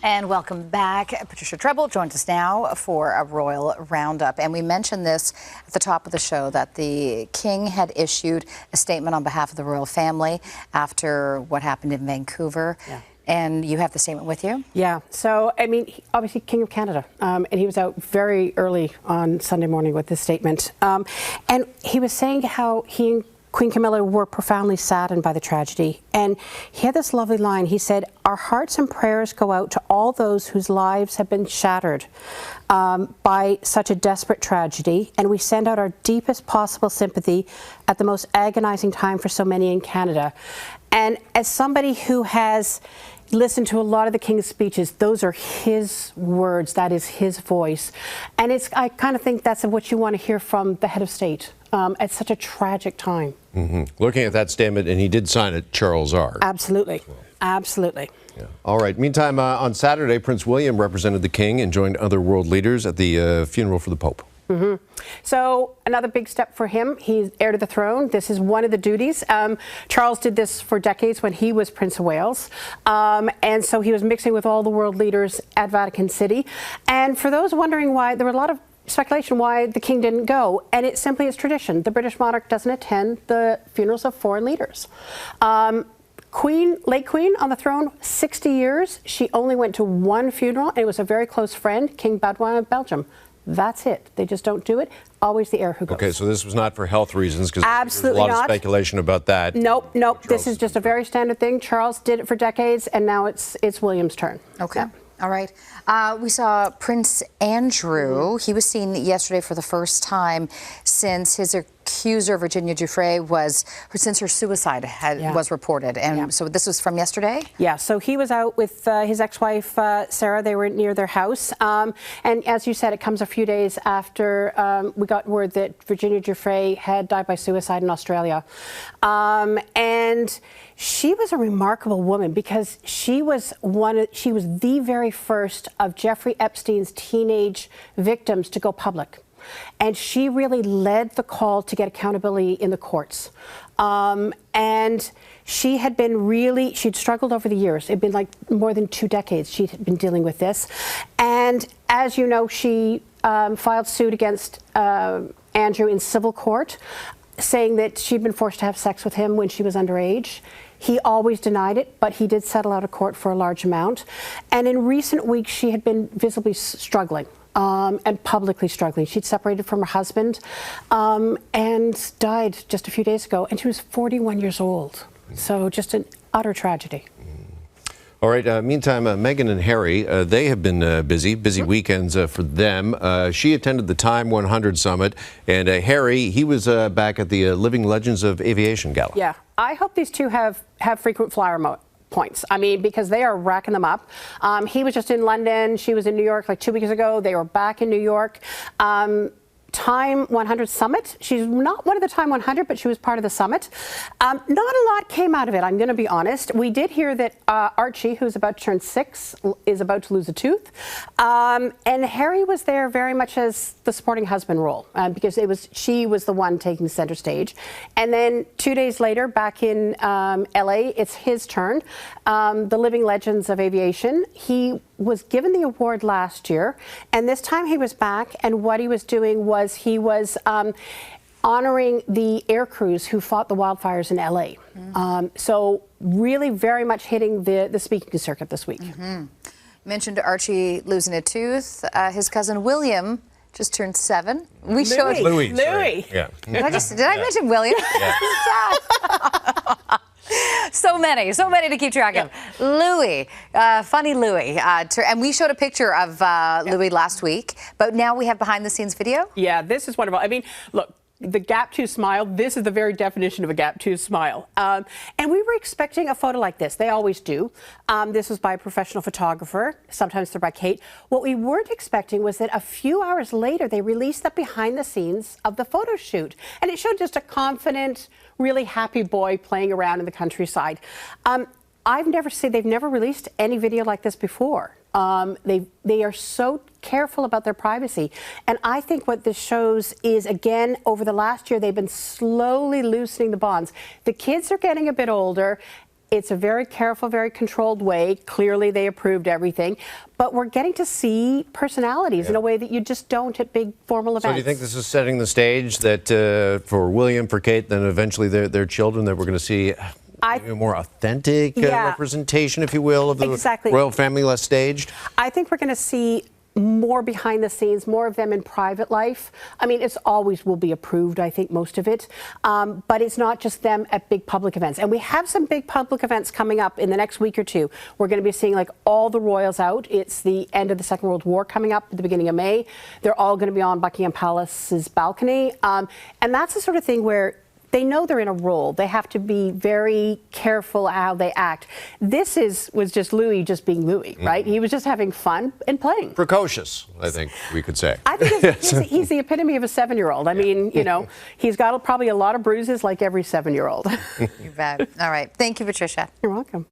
And welcome back. Patricia Treble joins us now for a royal roundup. And we mentioned this at the top of the show, that the King had issued a statement on behalf of the royal family after what happened in Vancouver. Yeah. And you have the statement with you? Yeah. So, I mean, obviously King of Canada. And he was out very early on Sunday morning with this statement. And he was saying how he and Queen Camilla were profoundly saddened by the tragedy. And he had this lovely line. He said, "Our hearts and prayers go out to all those whose lives have been shattered by such a desperate tragedy. And we send out our deepest possible sympathy at the most agonizing time for so many in Canada." And as somebody who has listened to a lot of the King's speeches, those are his words, that is his voice. And I kind of think that's what you want to hear from the head of state at such a tragic time. Mm-hmm. Looking at that statement, and he did sign it, Charles R. Absolutely. Absolutely. Yeah. All right. Meantime, on Saturday, Prince William represented the King and joined other world leaders at the funeral for the Pope. Mm-hmm. So another big step for him. He's heir to the throne. This is one of the duties. Charles did this for decades when he was Prince of Wales. And so he was mixing with all the world leaders at Vatican City. And for those wondering why, there were a lot of speculation why the King didn't go. And it simply is tradition. The British monarch doesn't attend the funerals of foreign leaders. Late Queen on the throne, 60 years. She only went to one funeral, and it was a very close friend, King Baudouin of Belgium. That's it. They just don't do it. Always the heir who goes. Okay, so this was not for health reasons, because there's a lot of speculation about that. Nope. This is just a very standard thing. Charles did it for decades, and now it's William's turn. Okay. Yeah. All right. We saw Prince Andrew. He was seen yesterday for the first time since his accuser, Virginia Giuffre, since her suicide was reported. And so this was from yesterday? Yeah, so he was out with his ex-wife, Sarah. They were near their house. And as you said, it comes a few days after we got word that Virginia Giuffre had died by suicide in Australia. And she was a remarkable woman because she was the very first of Jeffrey Epstein's teenage victims to go public. And she really led the call to get accountability in the courts. And she had been she'd struggled over the years. It'd been like more than 2 decades she'd been dealing with this. And as you know, she filed suit against Andrew in civil court, saying that she'd been forced to have sex with him when she was underage. He always denied it, but he did settle out of court for a large amount. And in recent weeks, she had been visibly struggling. And publicly struggling. She'd separated from her husband and died just a few days ago, and she was 41 years old. So just an utter tragedy. All right. Meantime, Meghan and Harry, they have been busy weekends for them. She attended the Time 100 Summit, and Harry, he was back at the Living Legends of Aviation Gala. Yeah. I hope these two have frequent flyer points. I mean, because they are racking them up. He was just in London. She was in New York like 2 weeks ago. They were back in New York. Time 100 Summit. She's not one of the Time 100, but she was part of the summit. Not a lot came out of it, I'm going to be honest. We did hear that Archie, who's about to turn 6, is about to lose a tooth. And Harry was there very much as the supporting husband role, because she was the one taking center stage. And then 2 days later, back in LA, it's his turn. The Living Legends of Aviation. He was given the award last year, and this time he was back, and what he was doing was he was honoring the air crews who fought the wildfires in LA. So really very much hitting the speaking circuit this week. Mentioned Archie losing a tooth. His cousin William just turned 7. Louis. Yeah. Did I mention William? Yeah. So many to keep track of. Louis, funny Louis. And we showed a picture of Louis last week, but now we have behind the scenes video. Yeah, this is wonderful. I mean, look, the gap tooth smile, this is the very definition of a gap tooth smile. And we were expecting a photo like this. They always do. This was by a professional photographer. Sometimes they're by Kate. What we weren't expecting was that a few hours later, they released the behind the scenes of the photo shoot. And it showed just a confident, really happy boy playing around in the countryside. They've never released any video like this before. They are so careful about their privacy. And I think what this shows is, again, over the last year, they've been slowly loosening the bonds. The kids are getting a bit older. It's a very careful, very controlled way. Clearly, they approved everything. But we're getting to see personalities in a way that you just don't at big formal events. So do you think this is setting the stage that for William, for Kate, then eventually their children, that we're going to see a more authentic representation, if you will, of the royal family, less staged? I think we're going to see more behind the scenes, more of them in private life. I mean, it's always will be approved, I think, most of it. But it's not just them at big public events. And we have some big public events coming up in the next week or two. We're going to be seeing like all the royals out. It's the end of the Second World War coming up at the beginning of May. They're all going to be on Buckingham Palace's balcony. And that's the sort of thing where they know they're in a role. They have to be very careful how they act. This was just Louis just being Louis, right? He was just having fun and playing. Precocious, I think we could say. I think he's the epitome of a 7-year-old. I mean, you know, he's got probably a lot of bruises like every 7-year-old. You bet. All right. Thank you, Patricia. You're welcome.